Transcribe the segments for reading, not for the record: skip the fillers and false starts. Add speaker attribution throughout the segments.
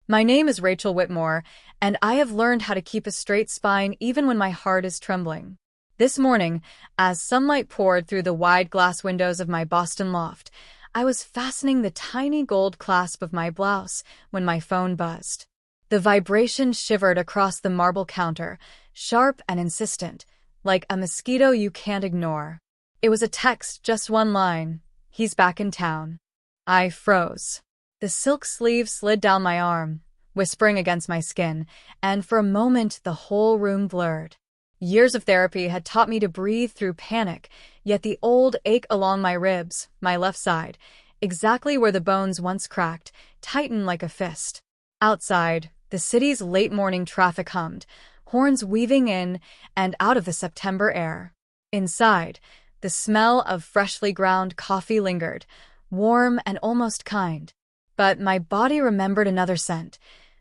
Speaker 1: My name is Rachel Whitmore, and I have learned how to keep a straight spine even when my heart is trembling. This morning, as sunlight poured through the wide glass windows of my Boston loft, I was fastening the tiny gold clasp of my blouse when my phone buzzed. The vibration shivered across the marble counter, sharp and insistent, like a mosquito you can't ignore. It was a text, just one line: "He's back in town." I froze. The silk sleeve slid down my arm, whispering against my skin, and for a moment the whole room blurred. Years of therapy had taught me to breathe through panic, yet the old ache along my ribs, my left side, exactly where the bones once cracked, tightened like a fist. Outside, the city's late-morning traffic hummed, horns weaving in and out of the September air. Inside, the smell of freshly ground coffee lingered, warm and almost kind. But my body remembered another scent,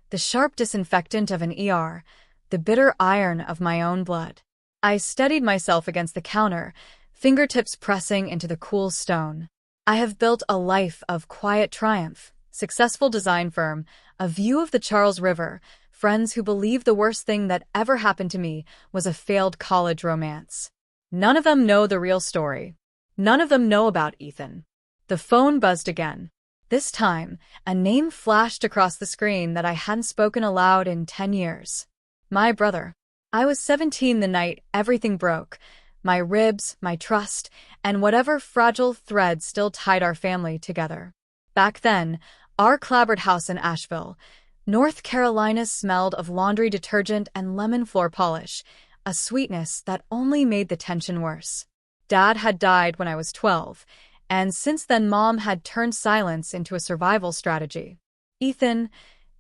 Speaker 1: the sharp disinfectant of an ER, the bitter iron of my own blood. I steadied myself against the counter, fingertips pressing into the cool stone. I have built a life of quiet triumph, successful design firm, a view of the Charles River, friends who believe the worst thing that ever happened to me was a failed college romance. None of them know the real story. None of them know about Ethan. The phone buzzed again. This time, a name flashed across the screen that I hadn't spoken aloud in 10 years. My brother. I was 17 the night everything broke. My ribs, my trust, and whatever fragile thread still tied our family together. Back then, our clapboard house in Asheville, North Carolina smelled of laundry detergent and lemon floor polish, a sweetness that only made the tension worse. Dad had died when I was 12, and since then Mom had turned silence into a survival strategy. Ethan,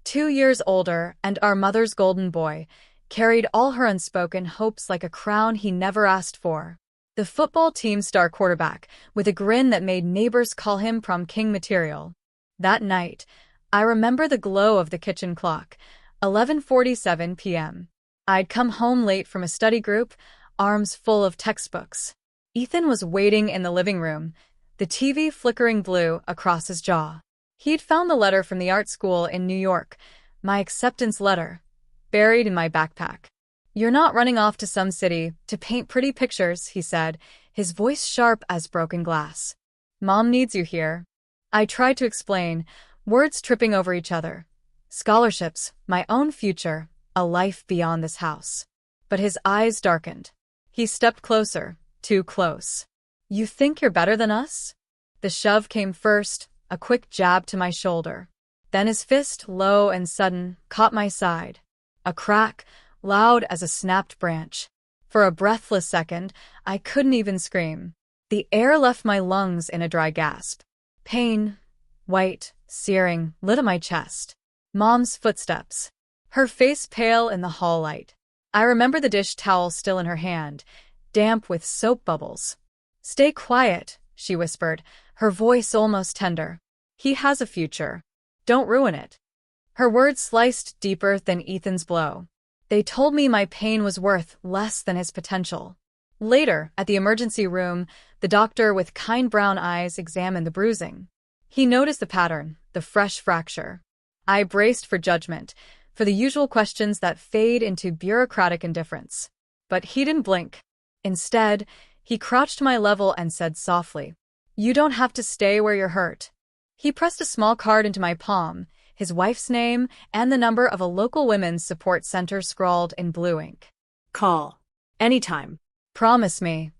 Speaker 1: 2 years older and our mother's golden boy, carried all her unspoken hopes like a crown he never asked for. The football team's star quarterback, with a grin that made neighbors call him prom king material. That night, I remember the glow of the kitchen clock, 11:47 p.m. I'd come home late from a study group, arms full of textbooks. Ethan was waiting in the living room, the TV flickering blue across his jaw. He'd found the letter from the art school in New York, my acceptance letter, buried in my backpack. "You're not running off to some city to paint pretty pictures," he said, his voice sharp as broken glass. "Mom needs you here." I tried to explain, words tripping over each other. Scholarships, my own future, a life beyond this house. But his eyes darkened. He stepped closer, too close. "You think you're better than us?" The shove came first, a quick jab to my shoulder. Then his fist, low and sudden, caught my side. A crack, loud as a snapped branch. For a breathless second, I couldn't even scream. The air left my lungs in a dry gasp. Pain, white, searing, lit up my chest. Mom's footsteps. Her face pale in the hall light. I remember the dish towel still in her hand, damp with soap bubbles. "Stay quiet," she whispered, her voice almost tender. "He has a future. Don't ruin it." Her words sliced deeper than Ethan's blow. They told me my pain was worth less than his potential. Later, at the emergency room, the doctor with kind brown eyes examined the bruising. He noticed the pattern, the fresh fracture. I braced for judgment, for the usual questions that fade into bureaucratic indifference. But he didn't blink. Instead, he crouched to my level and said softly, "You don't have to stay where you're hurt." He pressed a small card into my palm, his wife's name and the number of a local women's support center scrawled in blue ink.
Speaker 2: "Call. Anytime."
Speaker 1: "Promise me."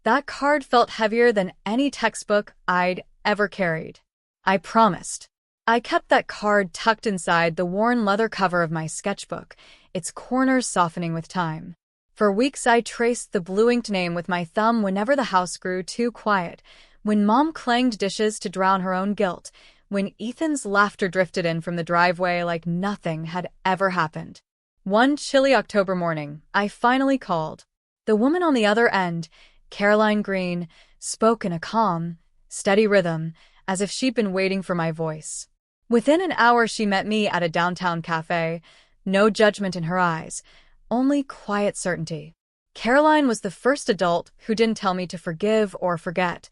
Speaker 1: That card felt heavier than any textbook I'd ever carried. I promised. I kept that card tucked inside the worn leather cover of my sketchbook, its corners softening with time. For weeks I traced the blue-inked name with my thumb whenever the house grew too quiet, when Mom clanged dishes to drown her own guilt, when Ethan's laughter drifted in from the driveway like nothing had ever happened. One chilly October morning, I finally called. The woman on the other end, Caroline Green, spoke in a calm, steady rhythm, as if she'd been waiting for my voice. Within an hour she met me at a downtown cafe, no judgment in her eyes, only quiet certainty. Caroline was the first adult who didn't tell me to forgive or forget.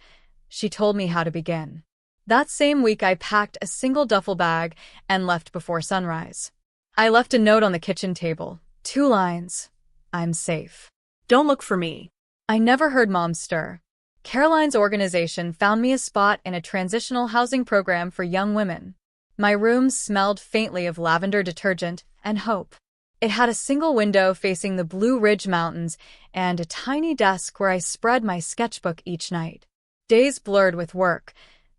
Speaker 1: She told me how to begin. That same week, I packed a single duffel bag and left before sunrise. I left a note on the kitchen table. 2 lines. I'm safe.
Speaker 2: Don't look for me.
Speaker 1: I never heard Mom stir. Caroline's organization found me a spot in a transitional housing program for young women. My room smelled faintly of lavender detergent and hope. It had a single window facing the Blue Ridge Mountains and a tiny desk where I spread my sketchbook each night. Days blurred with work,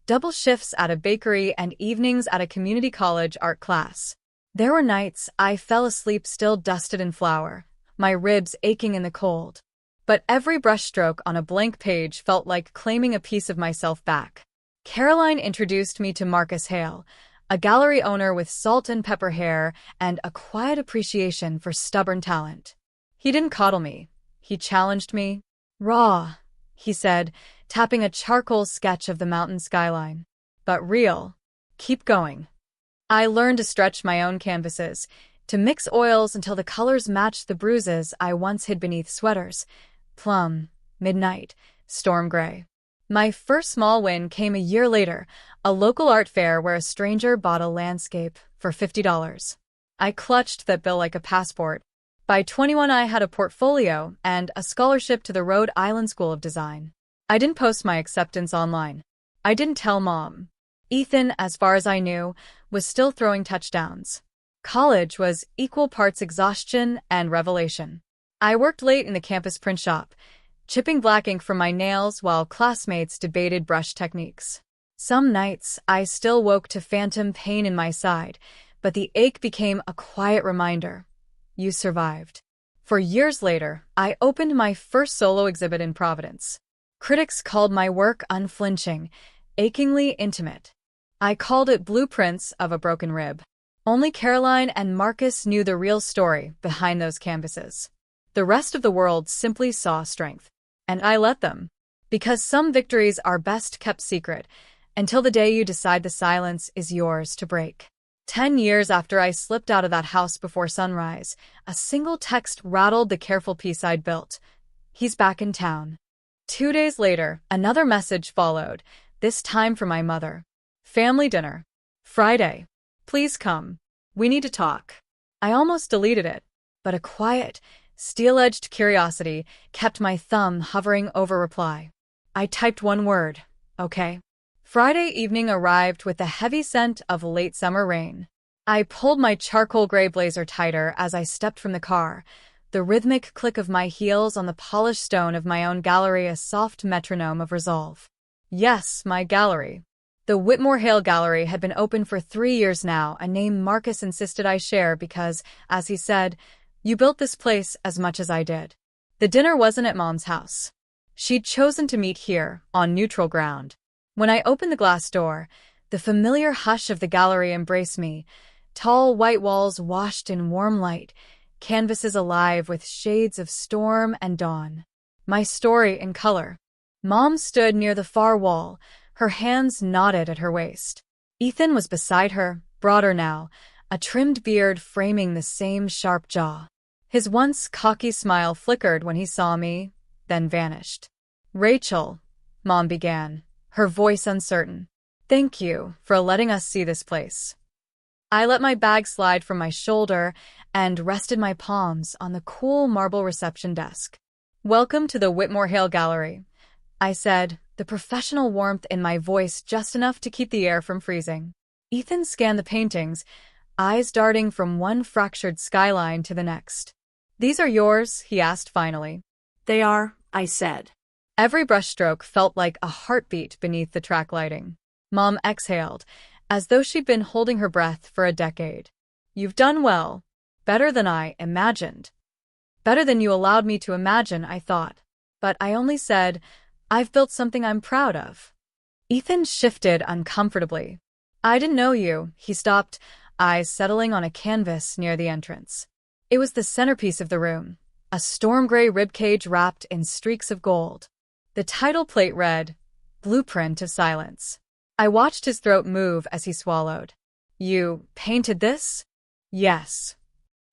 Speaker 1: double shifts at a bakery and evenings at a community college art class. There were nights I fell asleep still dusted in flour, my ribs aching in the cold. But every brushstroke on a blank page felt like claiming a piece of myself back. Caroline introduced me to Marcus Hale, a gallery owner with salt and pepper hair and a quiet appreciation for stubborn talent. He didn't coddle me. He challenged me. Raw, he said, tapping a charcoal sketch of the mountain skyline. But real. Keep going. I learned to stretch my own canvases, to mix oils until the colors matched the bruises I once hid beneath sweaters. Plum, midnight, storm gray. My first small win came a year later, a local art fair where a stranger bought a landscape for $50. I clutched that bill like a passport. By 21, I had a portfolio and a scholarship to the Rhode Island School of Design. I didn't post my acceptance online. I didn't tell Mom. Ethan, as far as I knew, was still throwing touchdowns. College was equal parts exhaustion and revelation. I worked late in the campus print shop, chipping black ink from my nails while classmates debated brush techniques. Some nights, I still woke to phantom pain in my side, but the ache became a quiet reminder. You survived. For years later, I opened my first solo exhibit in Providence. Critics called my work unflinching, achingly intimate. I called it Blueprints of a Broken Rib. Only Caroline and Marcus knew the real story behind those canvases. The rest of the world simply saw strength. And I let them. Because some victories are best kept secret, until the day you decide the silence is yours to break. 10 years after I slipped out of that house before sunrise, a single text rattled the careful peace I'd built. He's back in town. 2 days later, another message followed, this time from my mother. Family dinner. Friday. Please come. We need to talk. I almost deleted it, but a quiet, steel-edged curiosity kept my thumb hovering over reply. I typed one word, okay. Friday evening arrived with the heavy scent of late summer rain. I pulled my charcoal gray blazer tighter as I stepped from the car, the rhythmic click of my heels on the polished stone of my own gallery a soft metronome of resolve. Yes, my gallery. The Whitmore Hale Gallery had been open for 3 years now, a name Marcus insisted I share because, as he said, you built this place as much as I did. The dinner wasn't at Mom's house. She'd chosen to meet here, on neutral ground. When I opened the glass door, the familiar hush of the gallery embraced me, tall white walls washed in warm light, canvases alive with shades of storm and dawn. My story in color. Mom stood near the far wall, her hands knotted at her waist. Ethan was beside her, broader now, a trimmed beard framing the same sharp jaw. His once cocky smile flickered when he saw me, then vanished. Rachel, Mom began, her voice uncertain. Thank you for letting us see this place. I let my bag slide from my shoulder and rested my palms on the cool marble reception desk. Welcome to the Whitmore Hale Gallery, I said, the professional warmth in my voice just enough to keep the air from freezing. Ethan scanned the paintings, eyes darting from one fractured skyline to the next. These are yours, he asked finally.
Speaker 2: They are, I said.
Speaker 1: Every brushstroke felt like a heartbeat beneath the track lighting. Mom exhaled, as though she'd been holding her breath for a decade. You've done well. Better than I imagined. Better than you allowed me to imagine, I thought. But I only said, I've built something I'm proud of. Ethan shifted uncomfortably. I didn't know you, he stopped, eyes settling on a canvas near the entrance. It was the centerpiece of the room, a storm-gray ribcage wrapped in streaks of gold. The title plate read, Blueprint of Silence. I watched his throat move as he swallowed. You painted this? Yes.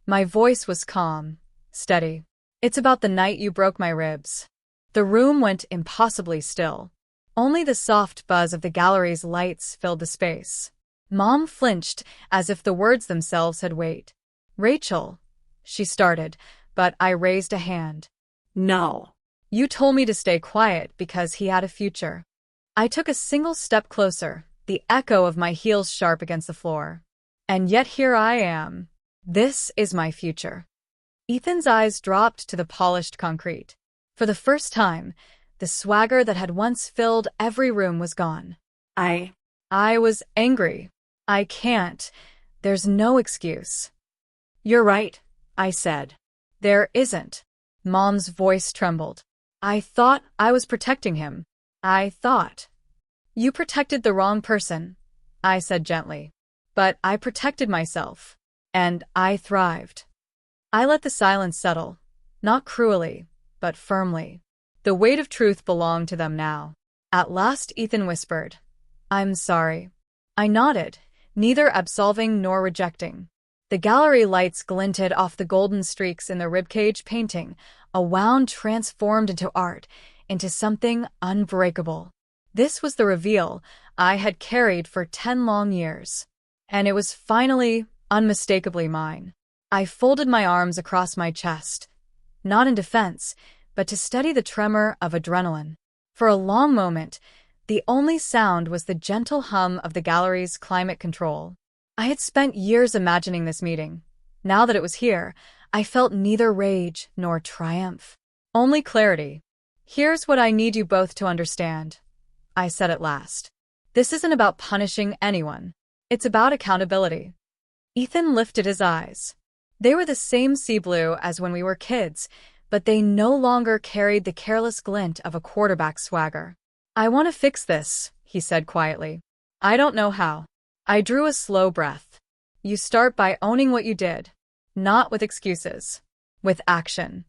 Speaker 1: My voice was calm, steady. It's about the night you broke my ribs. The room went impossibly still. Only the soft buzz of the gallery's lights filled the space. Mom flinched as if the words themselves had weight. "Rachel," she started, but I raised a hand.
Speaker 2: No.
Speaker 1: "You told me to stay quiet because he had a future." I took a single step closer, the echo of my heels sharp against the floor. "And yet here I am. This is my future." Ethan's eyes dropped to the polished concrete. For the first time, the swagger that had once filled every room was gone. I was angry. "I can't. There's no excuse."
Speaker 2: You're right, I said.
Speaker 1: "There isn't." Mom's voice trembled. "I thought I was protecting him. I thought." "You protected the wrong person," I said gently. "But I protected myself. And I thrived." I let the silence settle, not cruelly, but firmly. The weight of truth belonged to them now. At last Ethan whispered, "I'm sorry." I nodded, neither absolving nor rejecting. The gallery lights glinted off the golden streaks in the ribcage painting, a wound transformed into art, into something unbreakable. This was the reveal I had carried for 10 long years. And it was finally, unmistakably mine. I folded my arms across my chest, not in defense, but to steady the tremor of adrenaline. For a long moment, the only sound was the gentle hum of the gallery's climate control. I had spent years imagining this meeting. Now that it was here, I felt neither rage nor triumph. Only clarity. "Here's what I need you both to understand," I said at last. "This isn't about punishing anyone. It's about accountability." Ethan lifted his eyes. They were the same sea blue as when we were kids, but they no longer carried the careless glint of a quarterback swagger. "I want to fix this," he said quietly. "I don't know how." I drew a slow breath. "You start by owning what you did. Not with excuses. With action."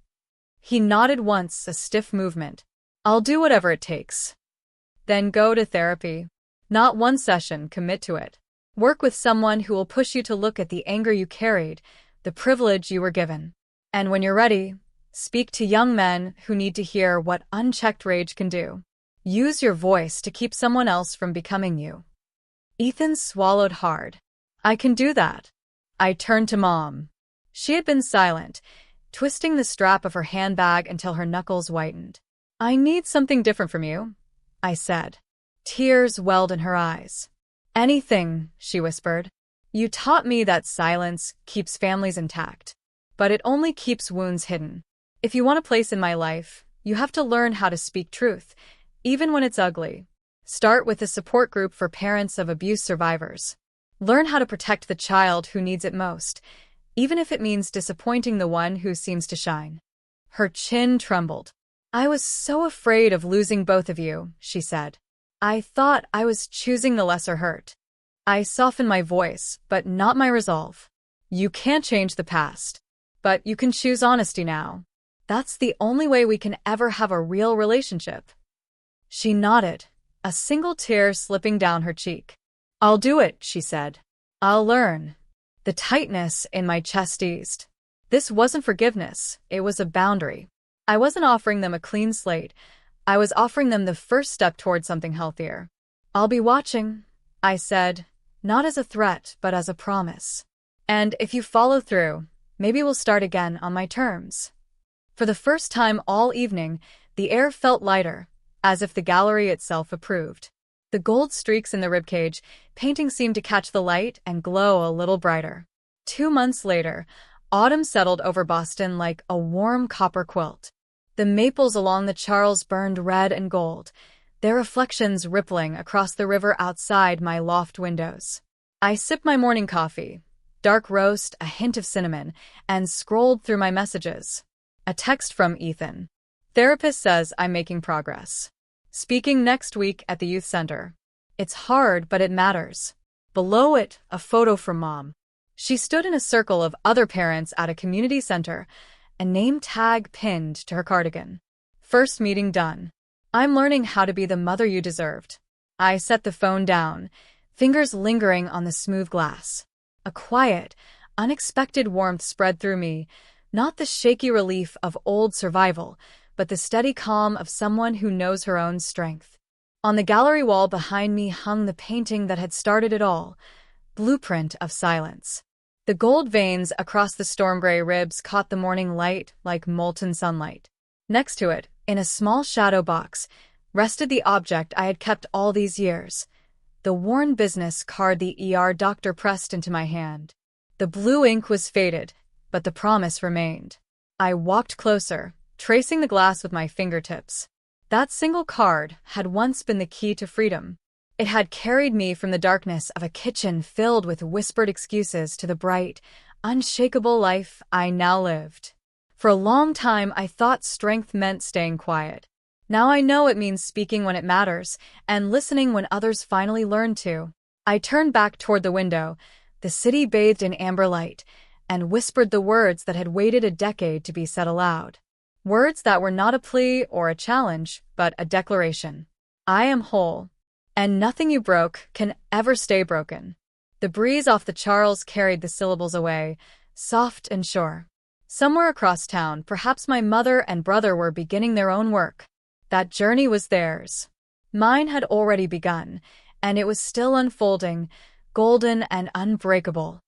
Speaker 1: He nodded once, a stiff movement. "I'll do whatever it takes." "Then go to therapy. Not one session, commit to it. Work with someone who will push you to look at the anger you carried, the privilege you were given. And when you're ready, speak to young men who need to hear what unchecked rage can do. Use your voice to keep someone else from becoming you." Ethan swallowed hard. "I can do that." I turned to Mom. She had been silent, twisting the strap of her handbag until her knuckles whitened. "I need something different from you," I said. Tears welled in her eyes. "Anything," she whispered. "You taught me that silence keeps families intact, but it only keeps wounds hidden. If you want a place in my life, you have to learn how to speak truth, even when it's ugly. Start with a support group for parents of abuse survivors. Learn how to protect the child who needs it most, even if it means disappointing the one who seems to shine." Her chin trembled. "I was so afraid of losing both of you," she said. "I thought I was choosing the lesser hurt." I softened my voice, but not my resolve. "You can't change the past, but you can choose honesty now. That's the only way we can ever have a real relationship." She nodded, a single tear slipping down her cheek. "I'll do it," she said. "I'll learn." The tightness in my chest eased. This wasn't forgiveness, it was a boundary. I wasn't offering them a clean slate. I was offering them the first step toward something healthier. "I'll be watching," I said, not as a threat, but as a promise. "And if you follow through, maybe we'll start again on my terms." For the first time all evening, the air felt lighter, as if the gallery itself approved. The gold streaks in the ribcage painting seemed to catch the light and glow a little brighter. 2 months later, autumn settled over Boston like a warm copper quilt. The maples along the Charles burned red and gold, their reflections rippling across the river outside my loft windows. I sipped my morning coffee, dark roast, a hint of cinnamon, and scrolled through my messages. A text from Ethan. "Therapist says I'm making progress. Speaking next week at the youth center. It's hard, but it matters." Below it, a photo from Mom. She stood in a circle of other parents at a community center, a name tag pinned to her cardigan. "First meeting done. I'm learning how to be the mother you deserved." I set the phone down, fingers lingering on the smooth glass. A quiet, unexpected warmth spread through me, not the shaky relief of old survival, but the steady calm of someone who knows her own strength. On the gallery wall behind me hung the painting that had started it all, Blueprint of Silence. The gold veins across the storm-gray ribs caught the morning light like molten sunlight. Next to it, in a small shadow box, rested the object I had kept all these years. The worn business card the doctor pressed into my hand. The blue ink was faded, but the promise remained. I walked closer, tracing the glass with my fingertips. That single card had once been the key to freedom. It had carried me from the darkness of a kitchen filled with whispered excuses to the bright, unshakable life I now lived. For a long time, I thought strength meant staying quiet. Now I know it means speaking when it matters, and listening when others finally learn to. I turned back toward the window, the city bathed in amber light, and whispered the words that had waited a decade to be said aloud. Words that were not a plea or a challenge, but a declaration. I am whole, and nothing you broke can ever stay broken. The breeze off the Charles carried the syllables away, soft and sure. Somewhere across town, perhaps my mother and brother were beginning their own work. That journey was theirs. Mine had already begun, and it was still unfolding, golden and unbreakable.